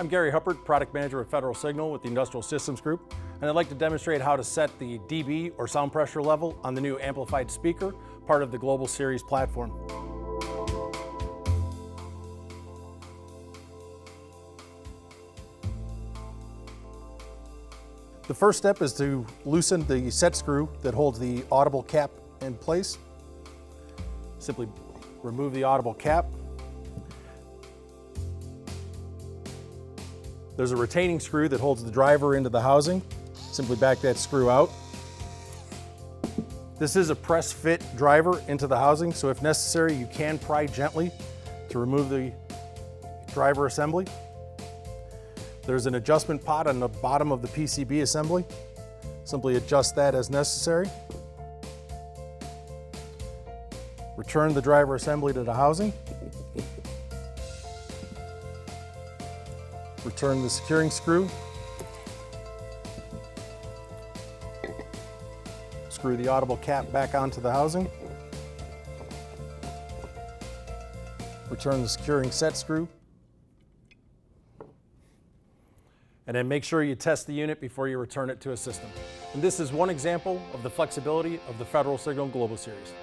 I'm Gary Huppert, Product Manager at Federal Signal with the Industrial Systems Group, and I'd like to demonstrate how to set the dB or sound pressure level on the new amplified speaker, part of the Global Series platform. The first step is to loosen the set screw that holds the audible cap in place. Simply remove the audible cap. There's a retaining screw that holds the driver into the housing. Simply back that screw out. This is a press fit driver into the housing, so if necessary, you can pry gently to remove the driver assembly. There's an adjustment pot on the bottom of the PCB assembly. Simply adjust that as necessary. Return the driver assembly to the housing. Return the securing screw. Screw the audible cap back onto the housing. Return the securing set screw. And then make sure you test the unit before you return it to a system. And this is one example of the flexibility of the Federal Signal Global Series.